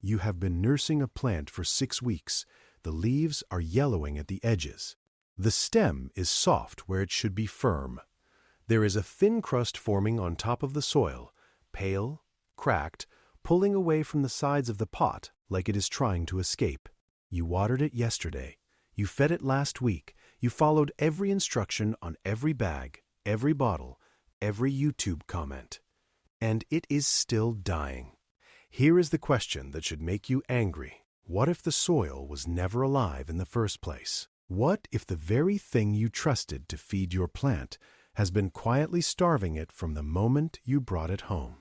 You have been nursing a plant for 6 weeks. The leaves are yellowing at the edges. The stem is soft where it should be firm. There is a thin crust forming on top of the soil, pale, cracked, pulling away from the sides of the pot like it is trying to escape. You watered it yesterday. You fed it last week. You followed every instruction on every bag, every bottle, every YouTube comment. And it is still dying. Here is the question that should make you angry. What if the soil was never alive in the first place? What if the very thing you trusted to feed your plant has been quietly starving it from the moment you brought it home?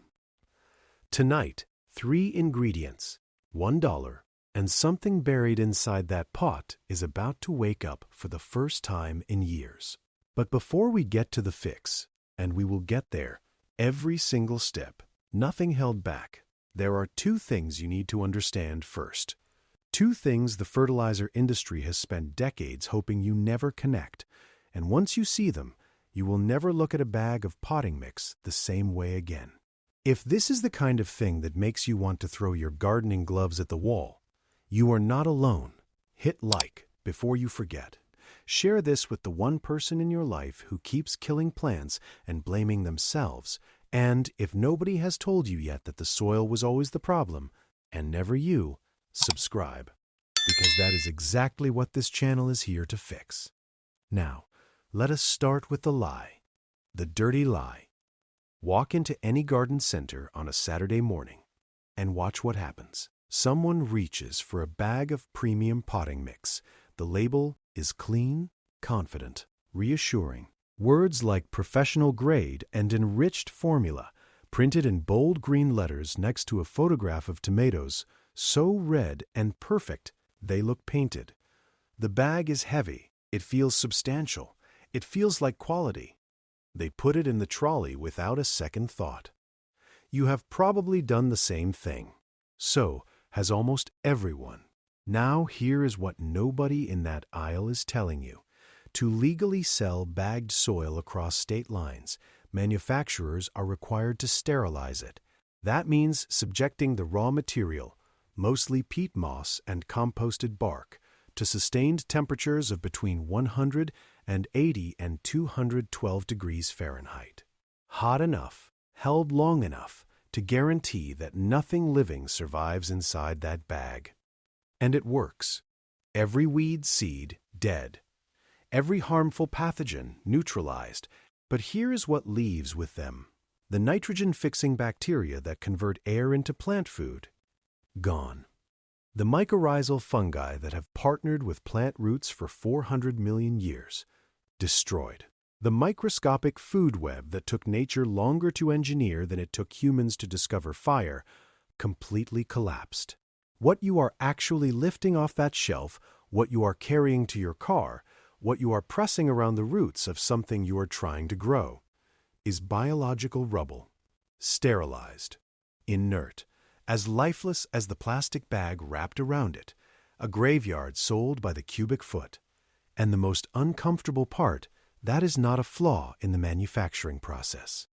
Tonight, 3 ingredients, $1, and something buried inside that pot is about to wake up for the first time in years. But before we get to the fix, and we will get there, every single step, nothing held back, there are 2 things you need to understand first. 2 things the fertilizer industry has spent decades hoping you never connect, and once you see them, you will never look at a bag of potting mix the same way again. If this is the kind of thing that makes you want to throw your gardening gloves at the wall, you are not alone. Hit like before you forget. Share this with the one person in your life who keeps killing plants and blaming themselves. And if nobody has told you yet that the soil was always the problem, and never you, subscribe, because that is exactly what this channel is here to fix. Now, let us start with the lie, the dirty lie. Walk into any garden center on a Saturday morning and watch what happens. Someone reaches for a bag of premium potting mix. The label is clean, confident, reassuring. Words like professional grade and enriched formula, printed in bold green letters next to a photograph of tomatoes, so red and perfect they look painted. The bag is heavy. It feels substantial. It feels like quality. They put it in the trolley without a second thought. You have probably done the same thing. So has almost everyone. Now here is what nobody in that aisle is telling you. To legally sell bagged soil across state lines, manufacturers are required to sterilize it. That means subjecting the raw material, mostly peat moss and composted bark, to sustained temperatures of between 180 and 212 degrees Fahrenheit. Hot enough, held long enough to guarantee that nothing living survives inside that bag. And it works. Every weed seed dead. Every harmful pathogen neutralized. But here is what leaves with them. The nitrogen-fixing bacteria that convert air into plant food, gone. The mycorrhizal fungi that have partnered with plant roots for 400 million years, destroyed. The microscopic food web that took nature longer to engineer than it took humans to discover fire, completely collapsed. What you are actually lifting off that shelf, what you are carrying to your car, what you are pressing around the roots of something you are trying to grow, is biological rubble, sterilized, inert, as lifeless as the plastic bag wrapped around it, a graveyard sold by the cubic foot. And the most uncomfortable part, that is not a flaw in the manufacturing process.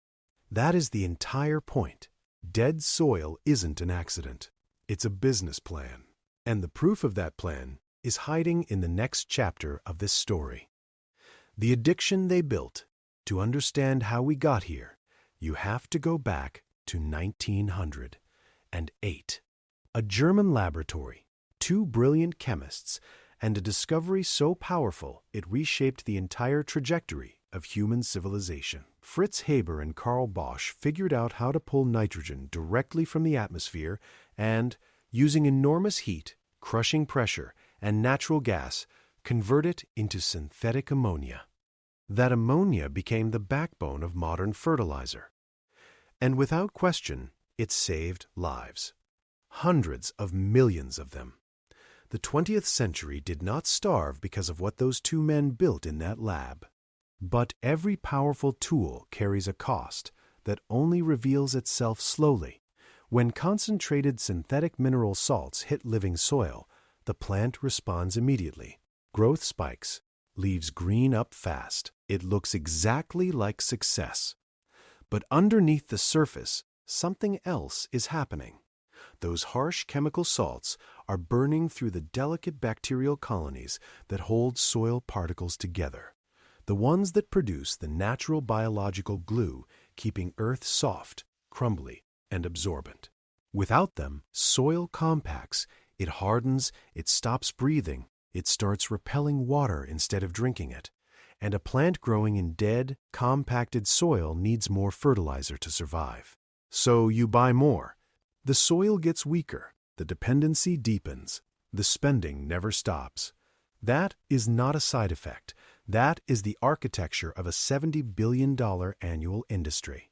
That is the entire point. Dead soil isn't an accident. It's a business plan. And the proof of that plan is hiding in the next chapter of this story. The addiction they built. To understand how we got here, you have to go back to 1908. A German laboratory, 2 brilliant chemists, and a discovery so powerful it reshaped the entire trajectory of human civilization. Fritz Haber and Carl Bosch figured out how to pull nitrogen directly from the atmosphere and, using enormous heat, crushing pressure, and natural gas, convert it into synthetic ammonia. That ammonia became the backbone of modern fertilizer. And without question, it saved lives. Hundreds of millions of them. The 20th century did not starve because of what those 2 men built in that lab. But every powerful tool carries a cost that only reveals itself slowly. When concentrated synthetic mineral salts hit living soil, the plant responds immediately. Growth spikes, leaves green up fast. It looks exactly like success. But underneath the surface, something else is happening. Those harsh chemical salts are burning through the delicate bacterial colonies that hold soil particles together, the ones that produce the natural biological glue keeping Earth soft, crumbly, and absorbent. Without them, soil compacts, it hardens, it stops breathing, it starts repelling water instead of drinking it. And a plant growing in dead, compacted soil needs more fertilizer to survive. So you buy more. The soil gets weaker, the dependency deepens, the spending never stops. That is not a side effect. That is the architecture of a $70 billion annual industry.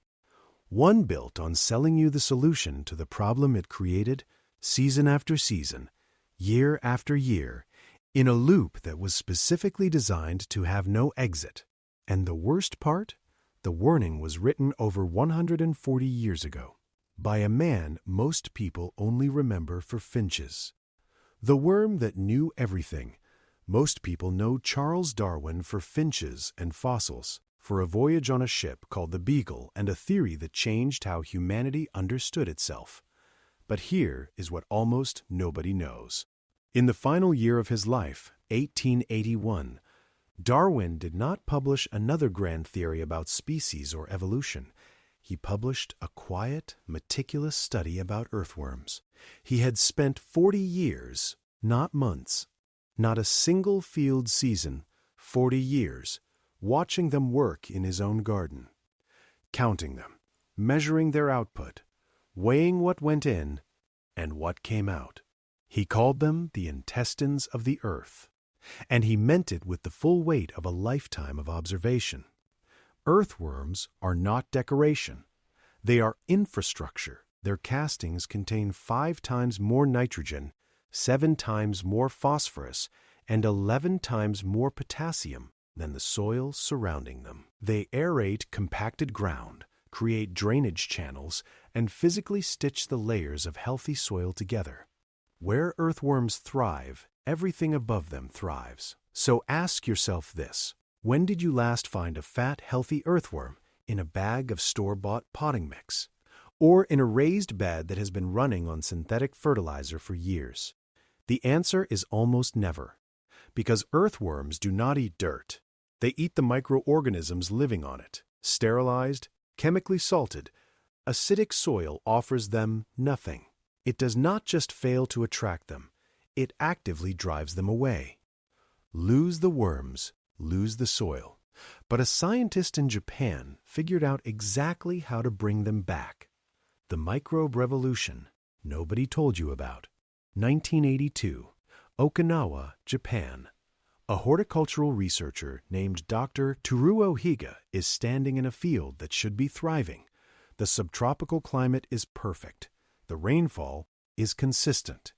One built on selling you the solution to the problem it created, season after season, year after year, in a loop that was specifically designed to have no exit. And the worst part? The warning was written over 140 years ago, by a man most people only remember for finches. The worm that knew everything. Most people know Charles Darwin for finches and fossils, for a voyage on a ship called the Beagle and a theory that changed how humanity understood itself. But here is what almost nobody knows. In the final year of his life, 1881, Darwin did not publish another grand theory about species or evolution. He published a quiet, meticulous study about earthworms. He had spent 40 years, not months, not a single field season, 40 years, watching them work in his own garden, counting them, measuring their output, weighing what went in and what came out. He called them the intestines of the earth, and he meant it with the full weight of a lifetime of observation. Earthworms are not decoration. They are infrastructure. Their castings contain 5 times more nitrogen, 7 times more phosphorus, and 11 times more potassium than the soil surrounding them. They aerate compacted ground, create drainage channels, and physically stitch the layers of healthy soil together. Where earthworms thrive, everything above them thrives. So ask yourself this: when did you last find a fat, healthy earthworm in a bag of store-bought potting mix, or in a raised bed that has been running on synthetic fertilizer for years? The answer is almost never, because earthworms do not eat dirt. They eat the microorganisms living on it. Sterilized, chemically salted, acidic soil offers them nothing. It does not just fail to attract them, it actively drives them away. Lose the worms, lose the soil. But a scientist in Japan figured out exactly how to bring them back. The microbe revolution nobody told you about. 1982, Okinawa, Japan. A horticultural researcher named Dr. Teruo Higa is standing in a field that should be thriving. The subtropical climate is perfect. The rainfall is consistent.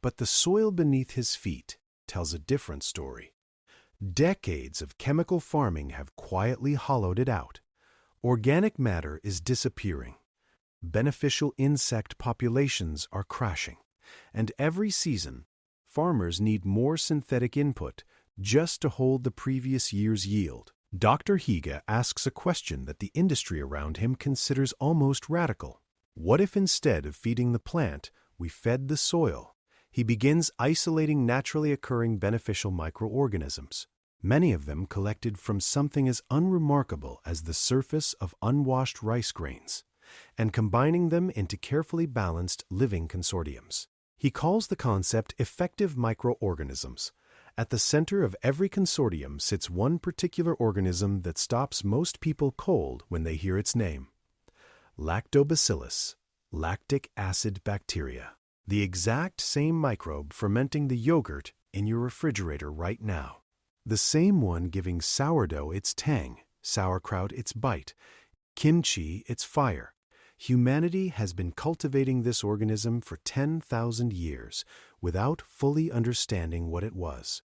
But the soil beneath his feet tells a different story. Decades of chemical farming have quietly hollowed it out. Organic matter is disappearing. Beneficial insect populations are crashing. And every season, farmers need more synthetic input just to hold the previous year's yield. Dr. Higa asks a question that the industry around him considers almost radical. What if instead of feeding the plant, we fed the soil? He begins isolating naturally occurring beneficial microorganisms, many of them collected from something as unremarkable as the surface of unwashed rice grains, and combining them into carefully balanced living consortiums. He calls the concept effective microorganisms. At the center of every consortium sits one particular organism that stops most people cold when they hear its name. Lactobacillus, lactic acid bacteria. The exact same microbe fermenting the yogurt in your refrigerator right now. The same one giving sourdough its tang, sauerkraut its bite, kimchi its fire. Humanity has been cultivating this organism for 10,000 years without fully understanding what it was.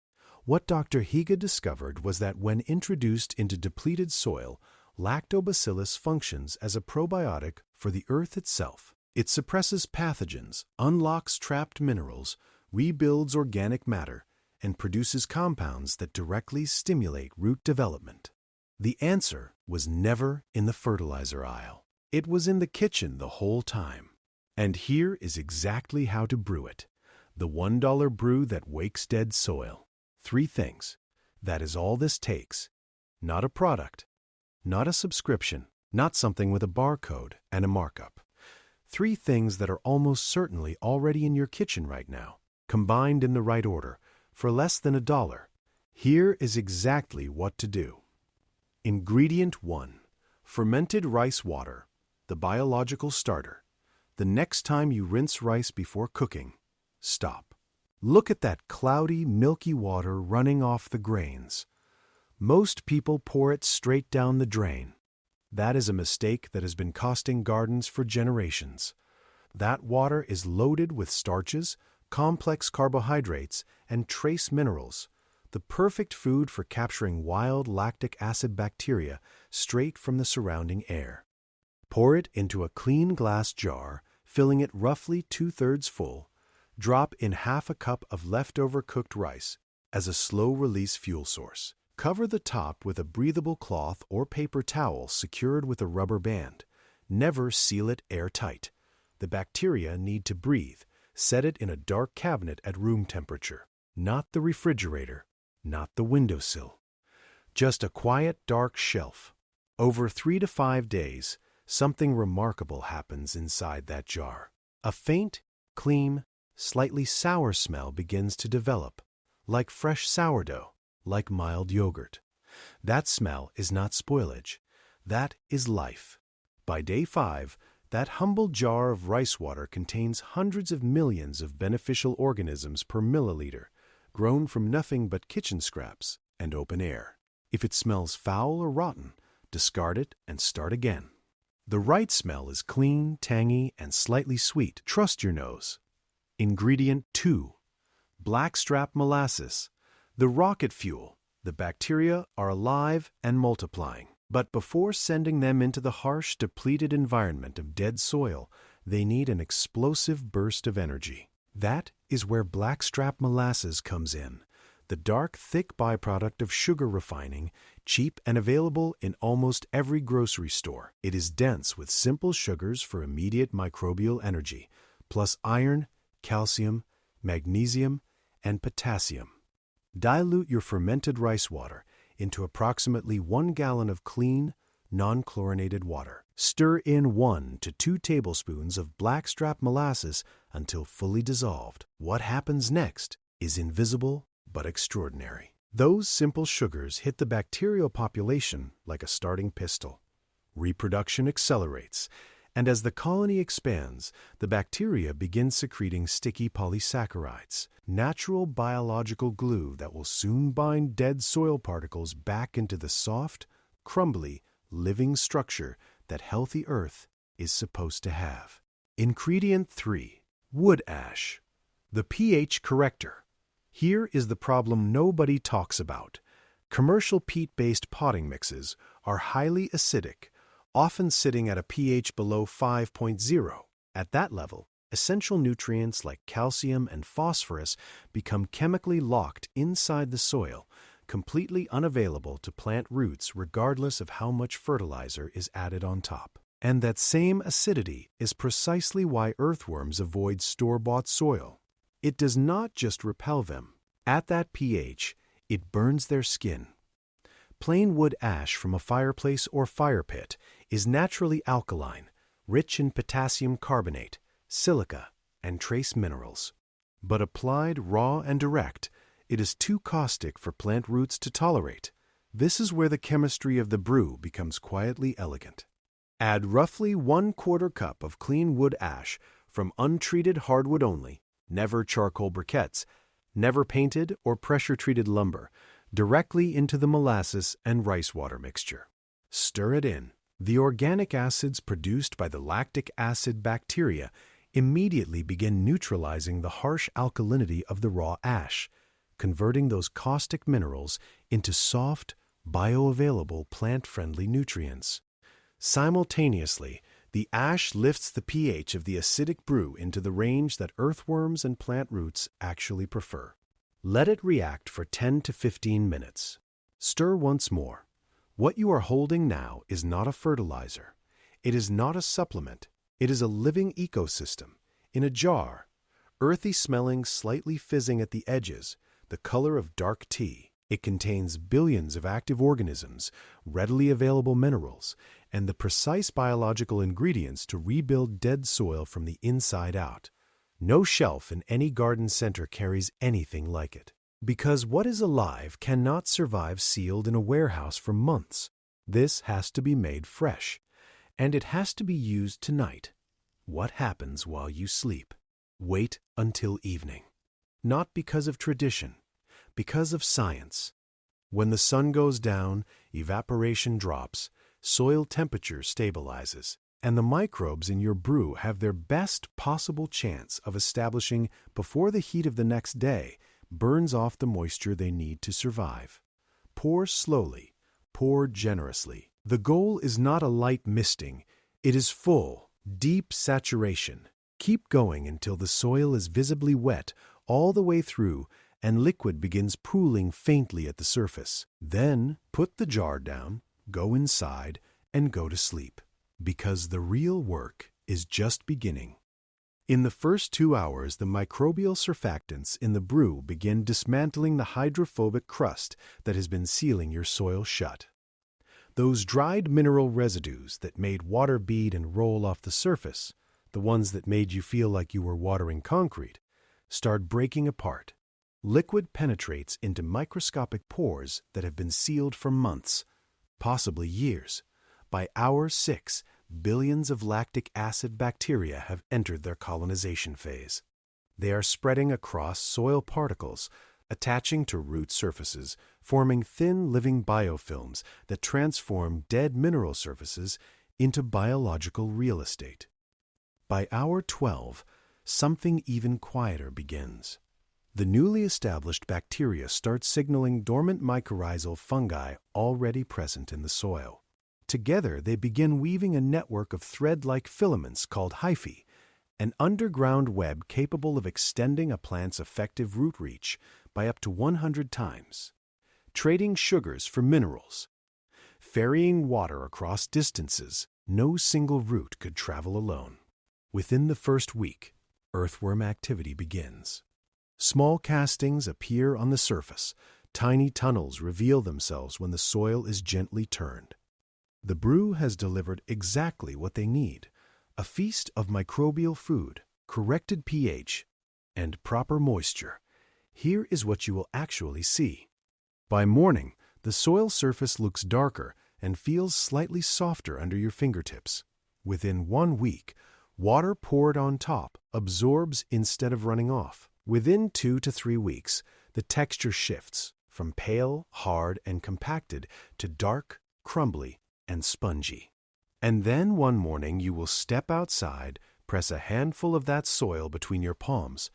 What Dr. Higa discovered was that when introduced into depleted soil, Lactobacillus functions as a probiotic for the earth itself. It suppresses pathogens, unlocks trapped minerals, rebuilds organic matter, and produces compounds that directly stimulate root development. The answer was never in the fertilizer aisle. It was in the kitchen the whole time. And here is exactly how to brew it. The $1 brew that wakes dead soil. 3 things. That is all this takes. Not a product. Not a subscription. Not something with a barcode and a markup. 3 things that are almost certainly already in your kitchen right now, combined in the right order, for less than $1. Here is exactly what to do. Ingredient 1. Fermented rice water, the biological starter. The next time you rinse rice before cooking, stop. Look at that cloudy, milky water running off the grains. Most people pour it straight down the drain. That is a mistake that has been costing gardens for generations. That water is loaded with starches, complex carbohydrates, and trace minerals, the perfect food for capturing wild lactic acid bacteria straight from the surrounding air. Pour it into a clean glass jar, filling it roughly 2/3 full. Drop in half a cup of leftover cooked rice as a slow-release fuel source. Cover the top with a breathable cloth or paper towel secured with a rubber band. Never seal it airtight. The bacteria need to breathe. Set it in a dark cabinet at room temperature. Not the refrigerator, not the windowsill. Just a quiet, dark shelf. Over 3 to 5 days, something remarkable happens inside that jar. A faint, clean, slightly sour smell begins to develop, like fresh sourdough, like mild yogurt. That smell is not spoilage. That is life. By day 5, that humble jar of rice water contains hundreds of millions of beneficial organisms per milliliter, grown from nothing but kitchen scraps and open air. If it smells foul or rotten, discard it and start again. The right smell is clean, tangy, and slightly sweet. Trust your nose. Ingredient 2. Blackstrap molasses. The rocket fuel. The bacteria are alive and multiplying. But before sending them into the harsh, depleted environment of dead soil, they need an explosive burst of energy. That is where blackstrap molasses comes in. The dark, thick byproduct of sugar refining, cheap and available in almost every grocery store. It is dense with simple sugars for immediate microbial energy, plus iron, calcium, magnesium, and potassium. Dilute your fermented rice water into approximately 1 gallon of clean, non-chlorinated water. Stir in 1 to 2 tablespoons of blackstrap molasses until fully dissolved. What happens next is invisible but extraordinary. Those simple sugars hit the bacterial population like a starting pistol. Reproduction accelerates, and as the colony expands, the bacteria begin secreting sticky polysaccharides, natural biological glue that will soon bind dead soil particles back into the soft, crumbly, living structure that healthy earth is supposed to have. Ingredient 3. Wood ash. The pH corrector. Here is the problem nobody talks about. Commercial peat-based potting mixes are highly acidic, often sitting at a pH below 5.0. At that level, essential nutrients like calcium and phosphorus become chemically locked inside the soil, completely unavailable to plant roots regardless of how much fertilizer is added on top. And that same acidity is precisely why earthworms avoid store-bought soil. It does not just repel them. At that pH, it burns their skin. Plain wood ash from a fireplace or fire pit is naturally alkaline, rich in potassium carbonate, silica, and trace minerals. But applied raw and direct, it is too caustic for plant roots to tolerate. This is where the chemistry of the brew becomes quietly elegant. Add roughly 1/4 cup of clean wood ash from untreated hardwood only, never charcoal briquettes, never painted or pressure-treated lumber, directly into the molasses and rice water mixture. Stir it in. The organic acids produced by the lactic acid bacteria immediately begin neutralizing the harsh alkalinity of the raw ash, converting those caustic minerals into soft, bioavailable, plant-friendly nutrients. Simultaneously, the ash lifts the pH of the acidic brew into the range that earthworms and plant roots actually prefer. Let it react for 10 to 15 minutes. Stir once more. What you are holding now is not a fertilizer. It is not a supplement. It is a living ecosystem, in a jar, earthy smelling, slightly fizzing at the edges, the color of dark tea. It contains billions of active organisms, readily available minerals, and the precise biological ingredients to rebuild dead soil from the inside out. No shelf in any garden center carries anything like it. Because what is alive cannot survive sealed in a warehouse for months. This has to be made fresh, and it has to be used tonight. What happens while you sleep? Wait until evening. Not because of tradition, because of science. When the sun goes down, evaporation drops, soil temperature stabilizes, and the microbes in your brew have their best possible chance of establishing before the heat of the next day burns off the moisture they need to survive. Pour slowly, pour generously. The goal is not a light misting, it is full, deep saturation. Keep going until the soil is visibly wet all the way through and liquid begins pooling faintly at the surface. Then put the jar down, go inside, and go to sleep. Because the real work is just beginning. In the first 2 hours, the microbial surfactants in the brew begin dismantling the hydrophobic crust that has been sealing your soil shut. Those dried mineral residues that made water bead and roll off the surface, the ones that made you feel like you were watering concrete, start breaking apart. Liquid penetrates into microscopic pores that have been sealed for months, possibly years. By hour 6, billions of lactic acid bacteria have entered their colonization phase. They are spreading across soil particles, attaching to root surfaces, forming thin living biofilms that transform dead mineral surfaces into biological real estate. By hour 12, something even quieter begins. The newly established bacteria start signaling dormant mycorrhizal fungi already present in the soil. Together, they begin weaving a network of thread-like filaments called hyphae, an underground web capable of extending a plant's effective root reach by up to 100 times, trading sugars for minerals, ferrying water across distances no single root could travel alone. Within the first week, earthworm activity begins. Small castings appear on the surface. Tiny tunnels reveal themselves when the soil is gently turned. The brew has delivered exactly what they need: a feast of microbial food, corrected pH, and proper moisture. Here is what you will actually see. By morning, the soil surface looks darker and feels slightly softer under your fingertips. Within 1 week, water poured on top absorbs instead of running off. Within 2 to 3 weeks, the texture shifts from pale, hard, and compacted to dark, crumbly, and spongy. And then one morning you will step outside, press a handful of that soil between your palms,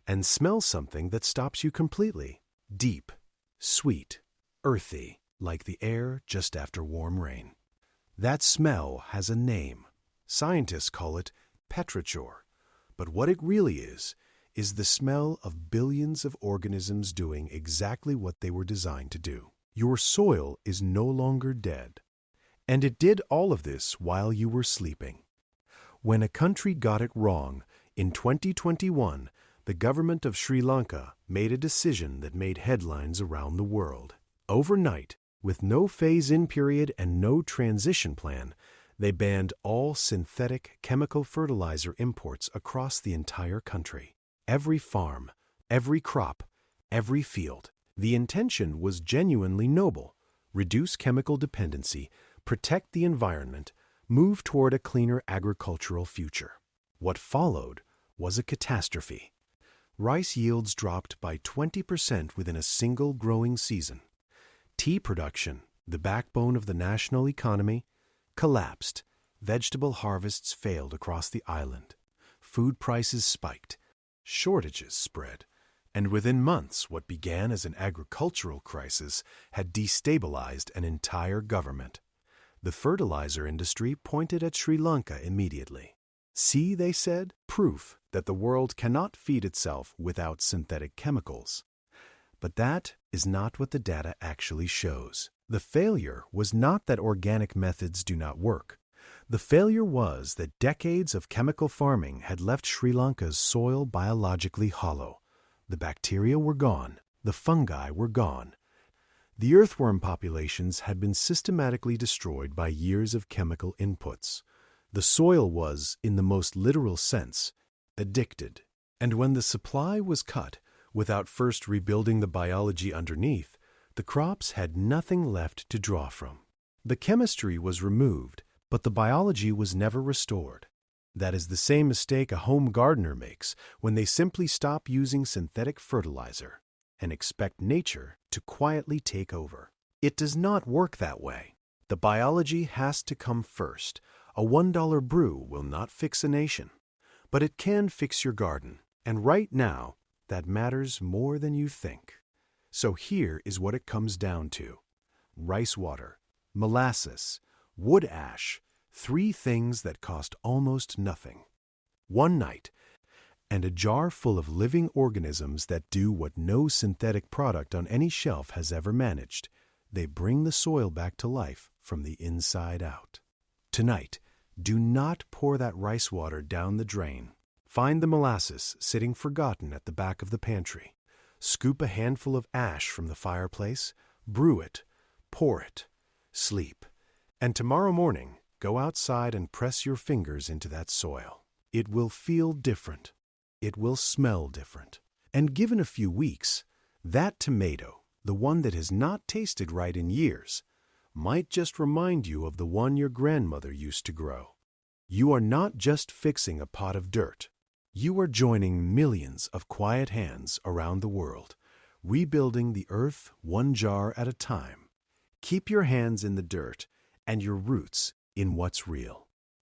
and smell something that stops you completely. Deep, sweet, earthy, like the air just after warm rain. That smell has a name. Scientists call it petrichor. But what it really is the smell of billions of organisms doing exactly what they were designed to do. Your soil is no longer dead. And it did all of this while you were sleeping. When a country got it wrong, in 2021, the government of Sri Lanka made a decision that made headlines around the world. Overnight, with no phase-in period and no transition plan, they banned all synthetic chemical fertilizer imports across the entire country. Every farm, every crop, every field. The intention was genuinely noble: reduce chemical dependency, protect the environment, move toward a cleaner agricultural future. What followed was a catastrophe. Rice yields dropped by 20% within a single growing season. Tea production, the backbone of the national economy, collapsed. Vegetable harvests failed across the island. Food prices spiked. Shortages spread. And within months, what began as an agricultural crisis had destabilized an entire government. The fertilizer industry pointed at Sri Lanka immediately. See, they said, proof that the world cannot feed itself without synthetic chemicals. But that is not what the data actually shows. The failure was not that organic methods do not work. The failure was that decades of chemical farming had left Sri Lanka's soil biologically hollow. The bacteria were gone, the fungi were gone. The earthworm populations had been systematically destroyed by years of chemical inputs. The soil was, in the most literal sense, addicted. And when the supply was cut, without first rebuilding the biology underneath, the crops had nothing left to draw from. The chemistry was removed, but the biology was never restored. That is the same mistake a home gardener makes when they simply stop using synthetic fertilizer and expect nature to quietly take over. It does not work that way. The biology has to come first. A $1 brew will not fix a nation, but it can fix your garden. And right now, that matters more than you think. So here is what it comes down to. Rice water, molasses, wood ash, 3 things that cost almost nothing. One night, and a jar full of living organisms that do what no synthetic product on any shelf has ever managed. They bring the soil back to life from the inside out. Tonight, do not pour that rice water down the drain. Find the molasses sitting forgotten at the back of the pantry. Scoop a handful of ash from the fireplace, brew it, pour it, sleep. And tomorrow morning, go outside and press your fingers into that soil. It will feel different. It will smell different. And given a few weeks, that tomato, the one that has not tasted right in years, might just remind you of the one your grandmother used to grow. You are not just fixing a pot of dirt. You are joining millions of quiet hands around the world, rebuilding the earth one jar at a time. Keep your hands in the dirt and your roots in what's real.